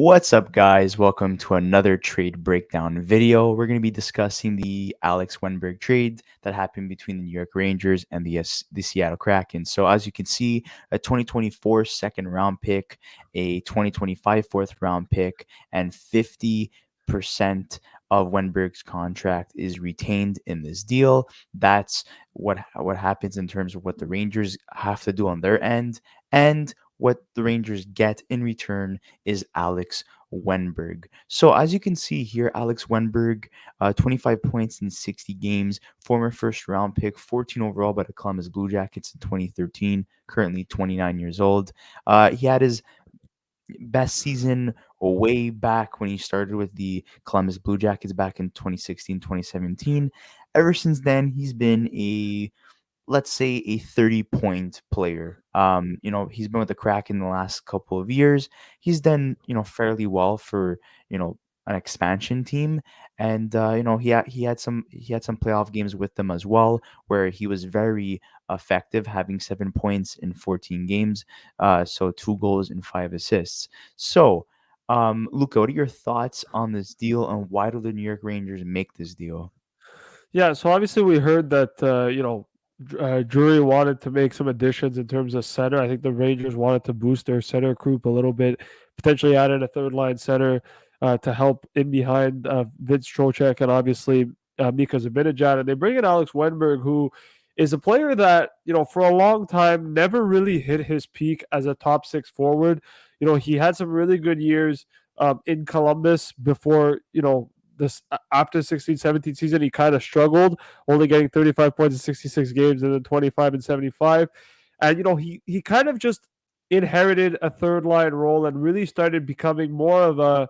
What's up, guys? Welcome to another trade breakdown video. We're going to be discussing the Alex Wennberg trade that happened between the New York Rangers and the Seattle Kraken. So, as you can see, a 2024 second round pick, a 2025 fourth round pick, and 50% of Wenberg's contract is retained in this deal. That's what happens in terms of what the Rangers have to do on their end, and what the Rangers get in return is Alex Wennberg. So as you can see here, Alex Wennberg, 25 points in 60 games, former first round pick, 14 overall by the Columbus Blue Jackets in 2013, currently 29 years old. He had his best season way back when he started with the Columbus Blue Jackets back in 2016, 2017. Ever since then, he's been a, let's say, a 30-point player. He's been with the Kraken the last couple of years. He's done, fairly well for, an expansion team. And he had some playoff games with them as well, where he was very effective, having 7 points in 14 games. So 2 goals and 5 assists. So, Luca, what are your thoughts on this deal, and why do the New York Rangers make this deal? Yeah, so obviously we heard that Drury wanted to make some additions in terms of center. I think the Rangers wanted to boost their center group a little bit, potentially add in a third line center to help in behind Vince Trocheck and obviously Mika Zibanejad. And they bring in Alex Wennberg, who is a player that for a long time never really hit his peak as a top six forward. He had some really good years in Columbus before this after 16-17 season. He kind of struggled, only getting 35 points in 66 games and then 25 and 75. And he kind of just inherited a third line role and really started becoming more of a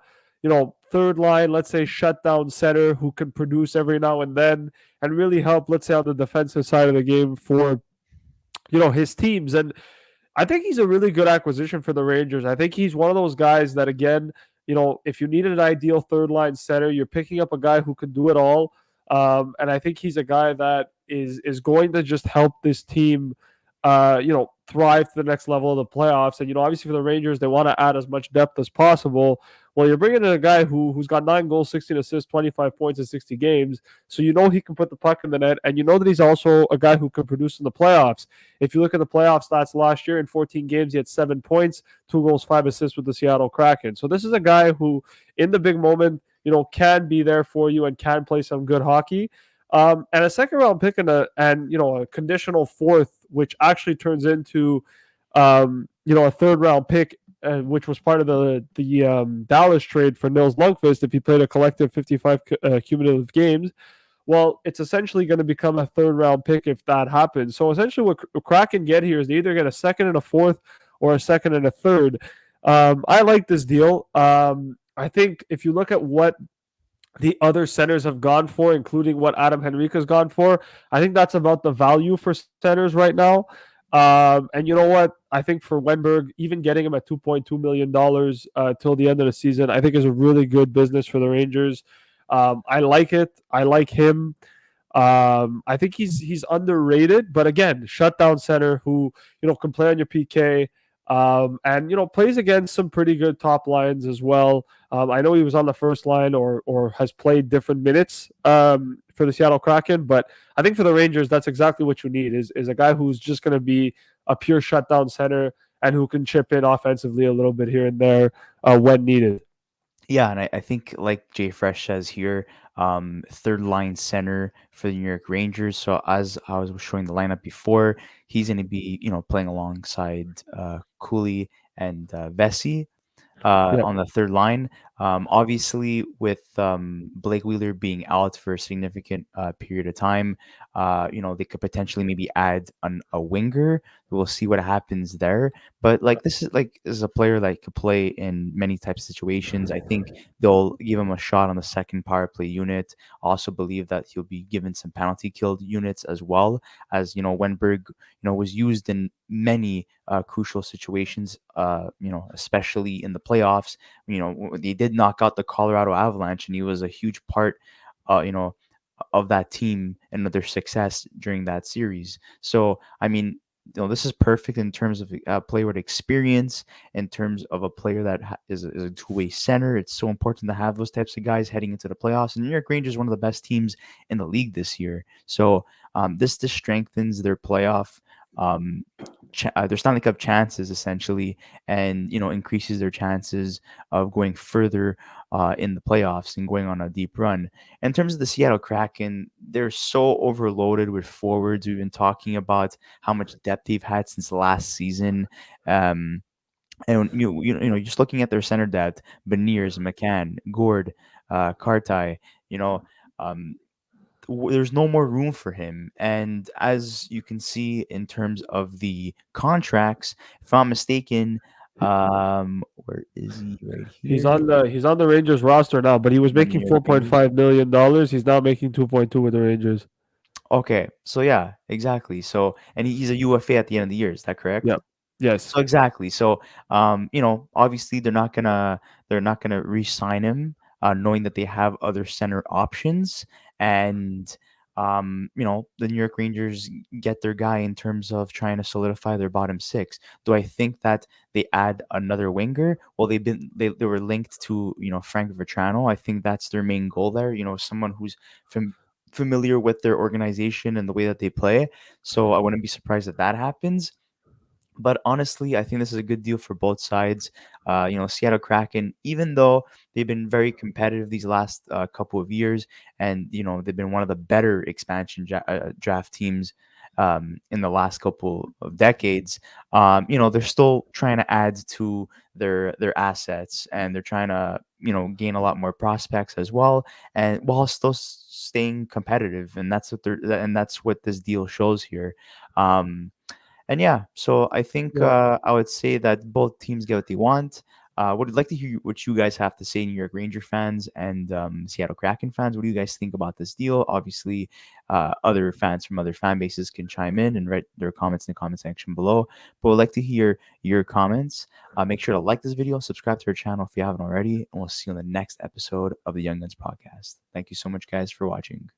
third line, let's say, shutdown center who can produce every now and then and really help, let's say, on the defensive side of the game for his teams. And I think he's a really good acquisition for the Rangers. I think he's one of those guys that, again, if you needed an ideal third line center, you're picking up a guy who can do it all. And I think he's a guy that is going to just help this team, thrive to the next level of the playoffs. And obviously for the Rangers, they want to add as much depth as possible. Well, you're bringing in a guy who's got 9 goals, 16 assists, 25 points in 60 games, so he can put the puck in the net, and that he's also a guy who can produce in the playoffs. If you look at the playoff stats last year, in 14 games, he had 7 points, 2 goals, 5 assists with the Seattle Kraken. So this is a guy who, in the big moment, can be there for you and can play some good hockey. And a second round pick and a conditional fourth, which actually turns into a third round pick, which was part of the Dallas trade for Nils Lundqvist if he played a collective 55 cumulative games. Well, it's essentially going to become a third round pick if that happens. So essentially, what Kraken get here is they either get a second and a fourth or a second and a third. I like this deal. I think if you look at what the other centers have gone for, including what Adam Henrique has gone for, I think that's about the value for centers right now. And you know what? I think for Wennberg, even getting him at $2.2 million till the end of the season, I think is a really good business for the Rangers. I like it. I like him. I think he's underrated, but again, shutdown center who can play on your PK, and plays against some pretty good top lines as well. I know he was on the first line or has played different minutes for the Seattle Kraken, but I think for the Rangers, that's exactly what you need is a guy who's just going to be a pure shutdown center and who can chip in offensively a little bit here and there when needed. Yeah, and I think, like Jay Fresh says here, third line center for the New York Rangers. So as I was showing the lineup before, he's going to be, playing alongside Cooley and Vesey Yeah. on the third line. Obviously, with Blake Wheeler being out for a significant period of time, they could potentially maybe add a winger. We'll see what happens there. But like this is a player that could play in many types of situations. I think they'll give him a shot on the second power play unit. Also believe that he'll be given some penalty killed units as well, as Wenberg was used in many crucial situations, especially in the playoffs. They did knock out the Colorado Avalanche, and he was a huge part, of that team and their success during that series. So, I mean, this is perfect in terms of a player with experience, in terms of a player that is a two-way center. It's so important to have those types of guys heading into the playoffs. And New York Rangers is one of the best teams in the league this year. So this strengthens their playoff. Um, their Stanley Cup chances essentially, and increases their chances of going further in the playoffs and going on a deep run. In terms of the Seattle Kraken, they're so overloaded with forwards. We've been talking about how much depth they've had since last season. Um, and just looking at their center depth, Beniers, McCann, Gord, Kartai, you know, um, there's no more room for him. And as you can see in terms of the contracts, if I'm mistaken, where is he? Right here. He's on the Rangers roster now, but he was He's on the making New York Rangers. $4.5 million. He's now making 2.2 with the Rangers. Okay, so yeah, exactly. So, and he's a UFA at the end of the year. Is that correct? Yep. Yes. So exactly. So, obviously they're not gonna re-sign him, knowing that they have other center options, and the New York Rangers get their guy in terms of trying to solidify their bottom six. Do I think that they add another winger? Well, they were linked to Frank Vetrano. I think that's their main goal there. Someone who's familiar with their organization and the way that they play. So I wouldn't be surprised if that happens. But honestly, I think this is a good deal for both sides. Seattle Kraken, even though they've been very competitive these last couple of years, and they've been one of the better expansion draft teams in the last couple of decades. They're still trying to add to their assets, and they're trying to gain a lot more prospects as well, and while still staying competitive. And that's what this deal shows here. And yeah, so I think Yeah. I would say that both teams get what they want. Would like to hear what you guys have to say, New York Ranger fans and Seattle Kraken fans. What do you guys think about this deal? Obviously, other fans from other fan bases can chime in and write their comments in the comment section below. But would like to hear your comments. Make sure to like this video, subscribe to our channel if you haven't already, and we'll see you on the next episode of the Young Guns podcast. Thank you so much, guys, for watching.